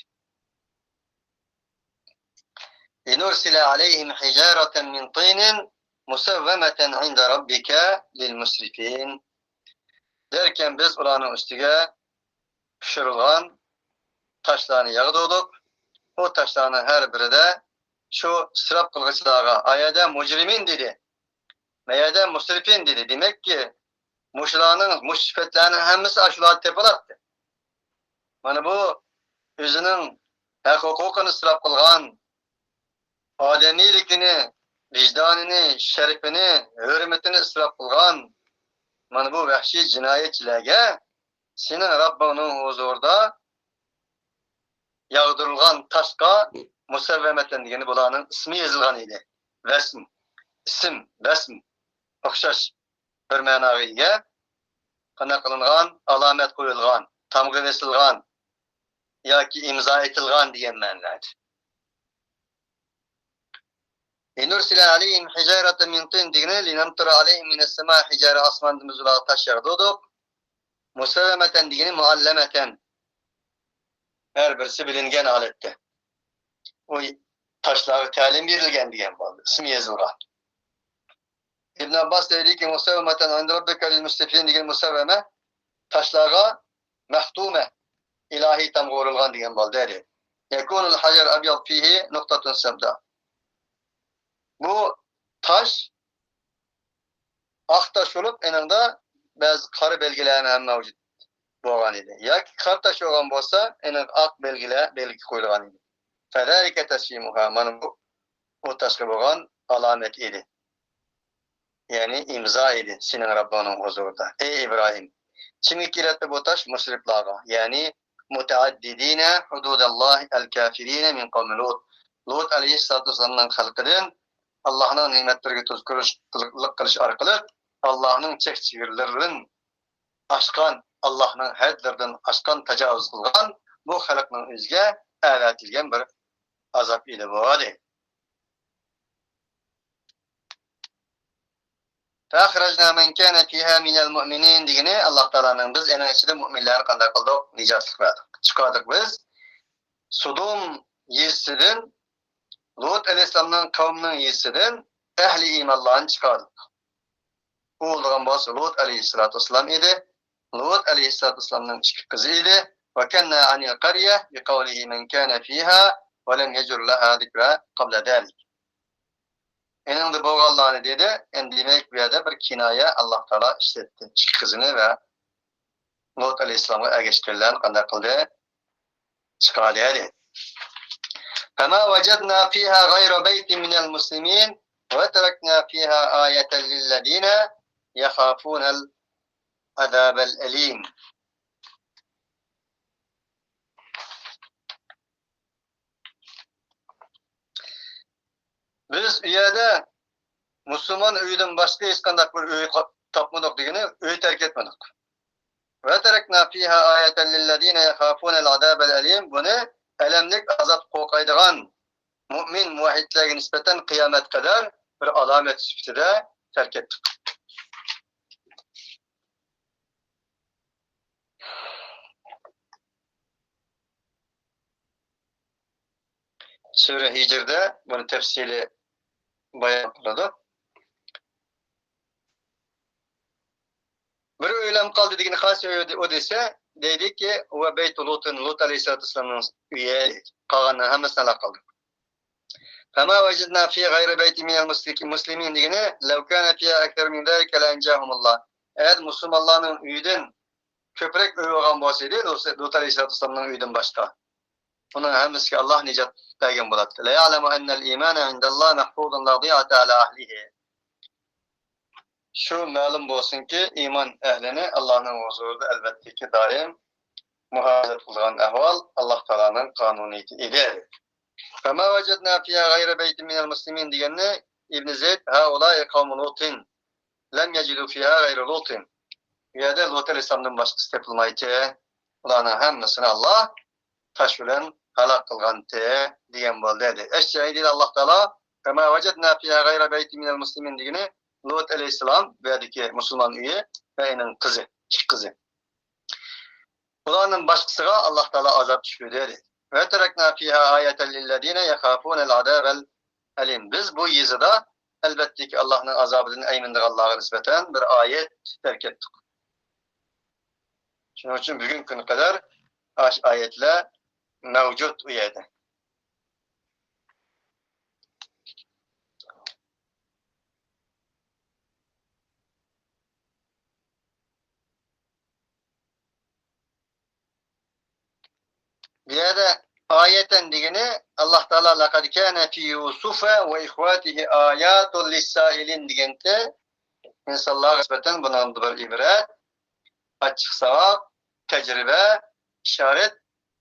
Linursila aleyhim hijareten min tinin musevvemeten inde rabbike lil musrifin. Derken biz ulanın üstüge pişirilgan taşlarını yağdırdık. O taşların her biri de şu sırap kılgıçlığa ayada mujrimin dedi. Meyada musrifin dedi. Demek ki muşlarının, muş sıfatlarının hemisi aşılar tepalattı. Yani bu özünün hukukunu sırap kılgan, ademilikini, vicdanını, şerifini, hürmetini ısraf kılgan, yani bu vahşi cinayetçilerge senin Rabbinin huzurda yağdırılgan taşka musevvemeten degeni bulanın ismi yazılgan idi. Vesm, isim, vesm, okşaş bir manaviye kana kılıngan, alamet koyulgan, tamgı vesilgan, yoki imza etilgan degan ma'nolar. Linursila aleyhim hijareten min tin degeni linamtira aleyhim minas sema hijara asmandan uzağa taş yağdırdık. Musevvemeten degeni muallemeten her birisi bilingen alette. O taşları talim verilgen degan bo'ldi. İsmi yazılgan. İbn Abbas dedi ki musevvemeten inde rabbike lil musrifin degan musevveme taşlarga mahtume ilahi tam qo'rilgan degan bo'ldi dedi. Yakunul hajar abyad fihi nuqtatun sabda. Bu taş ak taş olup eninde bazı qora belgiler ham mavjud bo'lgan edi. Yoki qora taş bo'lgan bo'lsa, enin ak belgi qo'yilgan edi. Fadalika tashimuha mana bu o taşga bo'lgan alamet edi. Yani imza edi senin Rabbinin huzurida. Ey İbrahim, kimi kiratdi bu taş musriflarga, yani mutaaddidine hududallah el-kafirine min qavmi Lut. Lut aleyhissalatu vesselam'ın halkıdan Allah'ın nimetlerine tuzkurluk kılış arkalı Allah'ın çekçilerinin aşkan, Allah'ın hadlerden aşkan tecavüz kılgan bu halkının üzge öğretilgen bir azap ile bu hadi. فَاَخْرَجْنَا مَنْ كَانَ فِيهَا مِنَ الْمُؤْمِنِينَ degeni Allah Teala'nın biz en içinde müminlerini kandak kıldık, nicatlık verdik. Çıkardık biz. Sudum yesirin Lut aleyhisselam'ın kavminin yesirin ehli imanlarını çıkardık. Bu olduğun bazı Lut aleyhissalatu vesselam idi. Lut aleyhissalatu vesselam'ın iki kızı idi. وَكَنَّا عَنِ الْقَرْيَةِ بِقَوْلِهِ مَنْ كَانَ فِيهَا وَلَمْ يَجُرْ لَهَا ذِكْرَى قَبْلَ ذَلِكَ. Enin de boğallığını dedi, en demek bir yerde bir kinaya Allah Teala işletti. İki kızını ve Lut aleyhisselam'ı ergeçtirlerini kandak kıldı, çıkardı dedi. فما وجدنا فيها غير بيت من المسلمين وتركنا فيها آية للذين يخافون العذاب الأليم. Biz uyada Müslüman uydan başka hiç qanday bir uy tapmadık degeni uy terk etmedik. Ve terekna fiha ayeten lillezine yahafûnel azâbel elîm. Bunu elemlik azap qo'rqaydigan mu'min muvahhidlarga nisbatan qiyomat qadar bir alamet sifatida terk etdik. Sure Hicr'de bunu tefsili bayan qiladi. Bir o'ylam qoldi degan xos o desa, deydiki, va Beytul Lut alayhisolatu vasallamning uyi qolganlar hammasini qoldi. Fama wajadna fi ghayri beyti minal muslimin degani, law kana fiha akthar min zalika la anjahumullah. Eğer Müslümanların uyidan ko'proq uy olgan bo'lsaydi, Lut alayhisolatu vasallamning uyidan boshqa, bunun hammasiga Allah nicat bergan bo'ladi. La ya'lamu anna al-imana indallah mahfuzun la di'ata ala ahlihi. Şu ma'lum bo'lsin ki iman ehlini Allah'ın huzurida elbette ki daim muhafaza qilgan ahvol Allah Teala'nın kanuniyeti edi. Fama vajadna fiha ghayra beytin minal muslimin deganni İbn Zeyd haulai qavmun Lutin lam yajidu fiha ghayra Lutin. Bu yerda Lut alayhisalomdan boshqasi topilmaydi. Ularning hammasini Allah tash bilan halok qilgandi degan bo'ldi dedi. Eşşaydi Allah Teala fama vajadna fiha ghayra beytin minal muslimin degani Lut aleyhisselam verdiki Müslüman üye ve onun kızı, iki kızı. Bunların başkasına Allah Teala azap düşürdü dedi. Ve terekna fiha ayeten lillezine yekhafunel azabel elim. Biz bu yazıda elbette ki Allah'ın azabının eymindir Allah'a nispeten bir ayet terk ettik. Şunun için bugün günü kadar ayetle mevcut üyede. Bir yerde ayeten degeni Allah Teala laqad kana fi Yusufa ve ihvatihi ayatul lisailin degende insanlar nispeten bunun bir ibret, açık savab, tecrübe, işaret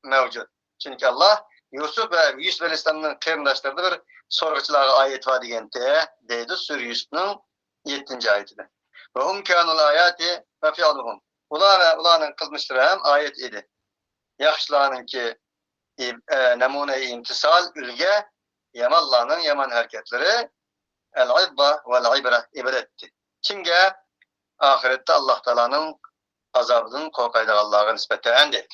mevcut. Çünkü Allah Yusuf ve Yusuf Aleyhisselam'ın kıyımdaşlarında bir sorguçılara ayet var degende deydi Sure Yusuf'un 7. ayetinde. Ve hum kanul ayati ve fi'luhum. Ular ve ularının kılmışları hem ayet idi. Yaxşılarının ki nemune-i imtisal, ülge, Allah'ın yaman hareketleri el-ibba vel-ibra ibretti. Kimge? Ahirette Allah Teala'nın azabının korkaydı Allah'a nispeten de.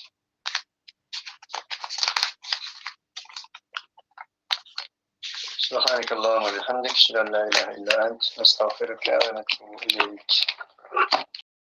Subhanekallahumma bihamdik, şülen la ilahe illa ent, estağfiruke ve etûbü ileyk.